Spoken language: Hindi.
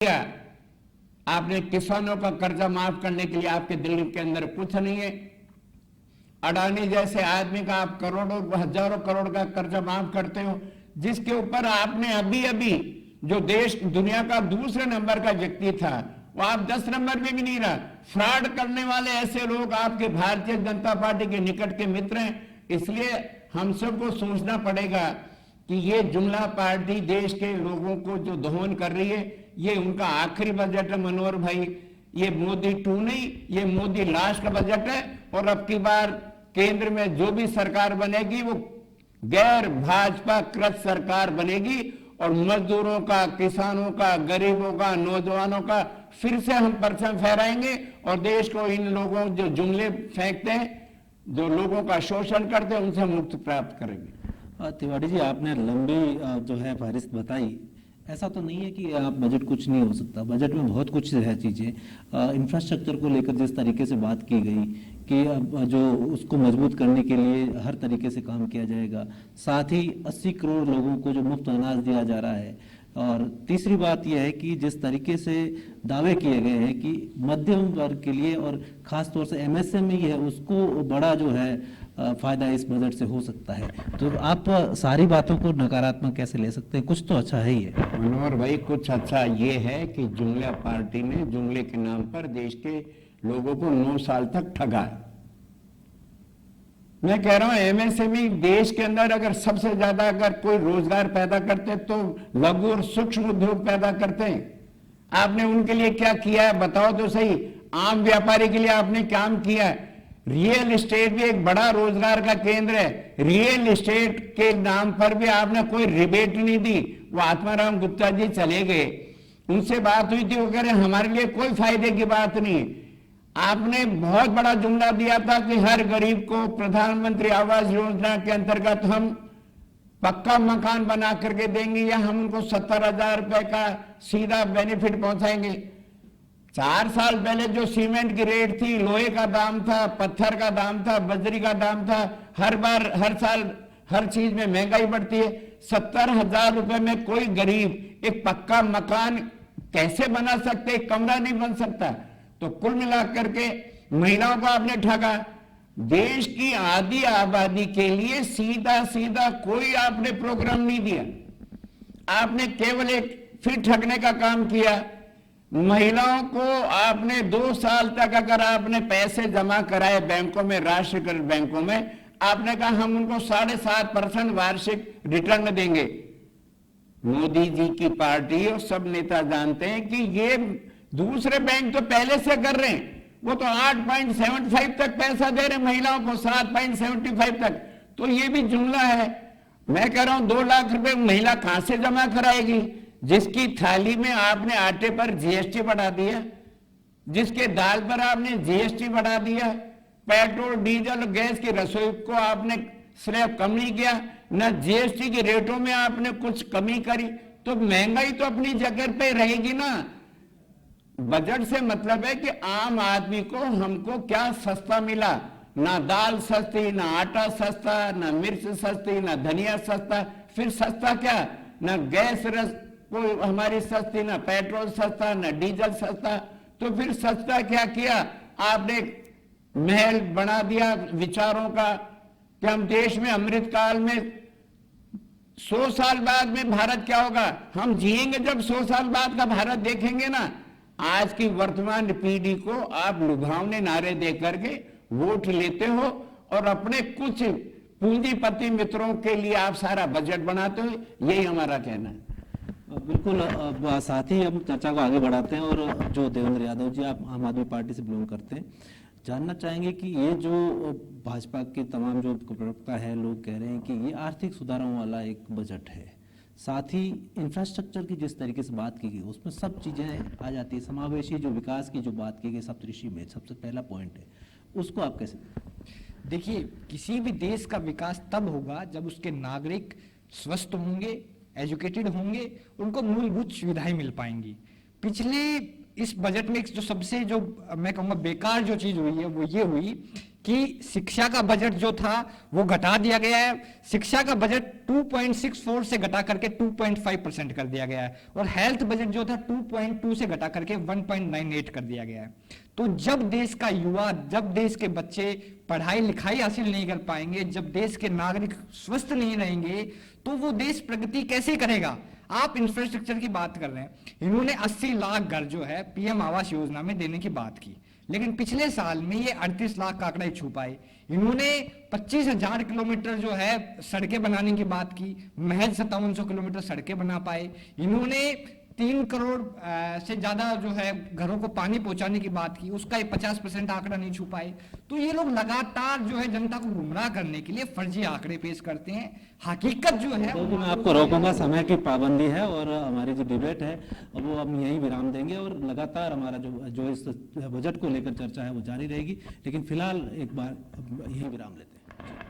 किया। आपने किसानों का कर्जा माफ करने के लिए आपके दिल के अंदर कुछ नहीं है। अडानी जैसे आदमी का आप करोड़ों हजारों करोड़ का कर्जा माफ करते हो, जिसके ऊपर आपने अभी अभी जो देश दुनिया का दूसरे नंबर का व्यक्ति था वो आप 10 नंबर में भी नहीं रहा। फ्रॉड करने वाले ऐसे लोग आपके भारतीय जनता पार्टी के निकट के मित्र हैं। इसलिए हम सबको सोचना पड़ेगा कि ये जुमला पार्टी देश के लोगों को जो दोहन कर रही है, ये उनका आखिरी बजट है मनोहर भाई। ये मोदी 2 नहीं, ये मोदी लास्ट का बजट है। और अब की बार केंद्र में जो भी सरकार बनेगी वो गैर भाजपा कृत सरकार बनेगी और मजदूरों का, किसानों का, गरीबों का, नौजवानों का फिर से हम परचम फहराएंगे और देश को इन लोगों जो जुमले फेंकते हैं, जो लोगों का शोषण करते हैं, उनसे मुक्ति प्राप्त करेंगे। तिवारी जी, आपने लंबी जो है फहरिस्त बताई। ऐसा तो नहीं है कि आप बजट कुछ नहीं हो सकता, बजट में बहुत कुछ है चीज़ें। इंफ्रास्ट्रक्चर को लेकर जिस तरीके से बात की गई कि जो उसको मजबूत करने के लिए हर तरीके से काम किया जाएगा, साथ ही 80 करोड़ लोगों को जो मुफ्त अनाज दिया जा रहा है। और तीसरी बात यह है कि जिस तरीके से दावे किए गए हैं कि मध्यम वर्ग के लिए और ख़ास तौर से एमएसएमई है उसको बड़ा जो है फायदा इस बजट से हो सकता है, तो आप सारी बातों को नकारात्मक कैसे ले सकते हैं? कुछ तो अच्छा है ही है। मनोहर भाई, कुछ अच्छा ये है कि जुमला पार्टी ने जुमले के नाम पर देश के लोगों को 9 साल तक ठगा। मैं कह रहा हूं एमएसएमई देश के अंदर अगर सबसे ज्यादा अगर कोई रोजगार पैदा करते तो लघु और सूक्ष्म उद्योग पैदा करते हैं। आपने उनके लिए क्या किया है बताओ तो सही। आम व्यापारी के लिए आपने काम किया है। रियल एस्टेट भी एक बड़ा रोजगार का केंद्र है। रियल एस्टेट के नाम पर भी आपने कोई रिबेट नहीं दी। वो आत्माराम गुप्ता जी चले गए, उनसे बात हुई थी, वो कह रहे हमारे लिए कोई फायदे की बात नहीं। आपने बहुत बड़ा जुमला दिया था कि हर गरीब को प्रधानमंत्री आवास योजना के अंतर्गत हम पक्का मकान बना करके देंगे या हम उनको 70,000 रुपए का सीधा बेनिफिट पहुंचाएंगे। 4 साल पहले जो सीमेंट की रेट थी, लोहे का दाम था, पत्थर का दाम था, बजरी का दाम था, हर साल हर चीज में महंगाई बढ़ती है। 70,000 रुपए में कोई गरीब एक पक्का मकान कैसे बना सकते? एक कमरा नहीं बन सकता। तो कुल मिलाकर के महिलाओं को आपने ठगा। देश की आधी आबादी के लिए सीधा सीधा कोई आपने प्रोग्राम नहीं दिया। आपने केवल एक फिर ठगने का काम किया। महिलाओं को आपने 2 साल तक अगर आपने पैसे जमा कराए बैंकों में, राष्ट्रीयकृत बैंकों में, आपने कहा हम उनको 7.5% वार्षिक रिटर्न देंगे। मोदी जी की पार्टी और सब नेता जानते हैं कि ये दूसरे बैंक तो पहले से कर रहे हैं। वो तो 8.75 तक पैसा दे रहे महिलाओं को, 7.75 तक। तो ये भी जुमला है। मैं कह रहा हूं 2 लाख रुपए महिला कहां से जमा कराएगी, जिसकी थाली में आपने आटे पर जीएसटी बढ़ा दिया, जिसके दाल पर आपने जीएसटी बढ़ा दिया, पेट्रोल डीजल गैस की रसोई को आपने स्लैब कम नहीं किया, न जीएसटी के रेटों में आपने कुछ कमी करी। तो महंगाई तो अपनी जगह पे रहेगी ना। बजट से मतलब है कि आम आदमी को हमको क्या सस्ता मिला। ना दाल सस्ती, ना आटा सस्ता, ना मिर्च सस्ती, ना धनिया सस्ता। फिर सस्ता क्या? ना गैस कोई हमारी सस्ती, ना पेट्रोल सस्ता, ना डीजल सस्ता। तो फिर सस्ता क्या किया आपने? महल बना दिया विचारों का कि हम देश में अमृत काल में 100 साल बाद में भारत क्या होगा। हम जिएंगे जब 100 साल बाद का भारत देखेंगे ना। आज की वर्तमान पीढ़ी को आप लुभावने नारे दे करके वोट लेते हो और अपने कुछ पूंजीपति मित्रों के लिए आप सारा बजट बनाते हो। यही हमारा कहना है। बिल्कुल। साथ ही हम चर्चा को आगे बढ़ाते हैं और जो देवेंद्र यादव जी, आप आम आदमी पार्टी से बिलोंग करते हैं, जानना चाहेंगे कि ये जो भाजपा के तमाम जो प्रवक्ता है, लोग कह रहे हैं कि ये आर्थिक सुधारों वाला एक बजट है, साथ ही इंफ्रास्ट्रक्चर की जिस तरीके से बात की गई उसमें सब चीज़ें आ जाती है। समावेशी जो विकास की जो बात की गई सप्तऋषि में सबसे पहला पॉइंट है, उसको आप कैसे देखिए? किसी भी देश का विकास तब होगा जब उसके नागरिक स्वस्थ होंगे, एजुकेटेड होंगे, उनको मूलभूत सुविधाएं मिल पाएंगी। पिछले इस बजट में जो सबसे जो मैं कहूंगा बेकार जो चीज हुई है वो ये हुई कि शिक्षा का बजट जो था वो घटा दिया गया है। शिक्षा का बजट 2.64 से घटा करके 2.5% कर दिया गया है और हेल्थ बजट जो था 2.2 से घटा करके 1.98 कर दिया गया है। तो जब देश का युवा, जब देश के बच्चे पढ़ाई लिखाई हासिल नहीं कर पाएंगे, जब देश के नागरिक स्वस्थ नहीं रहेंगे, तो वो देश प्रगति कैसे करेगा। आप इंफ्रास्ट्रक्चर की बात कर रहे हैं, इन्होंने 80 लाख घर जो है पीएम आवास योजना में देने की बात की, लेकिन पिछले साल में ये 38 लाख का आंकड़ा ही छू पाए। इन्होंने 25,000 किलोमीटर जो है सड़कें बनाने की बात की, महज 5700 किलोमीटर सड़कें बना पाए। इन्होंने 3 करोड़ से ज्यादा जो है घरों को पानी पहुंचाने की बात की, उसका 50% आंकड़ा नहीं छू पाए। तो ये लोग लगातार जो है जनता को गुमराह करने के लिए फर्जी आंकड़े पेश करते हैं। हकीकत जो है तो मैं आपको रोकूंगा, समय की पाबंदी है और हमारी जो डिबेट है वो हम यहीं विराम देंगे और लगातार हमारा जो इस बजट को लेकर चर्चा है वो जारी रहेगी, लेकिन फिलहाल एक बार यहीं विराम लेते हैं।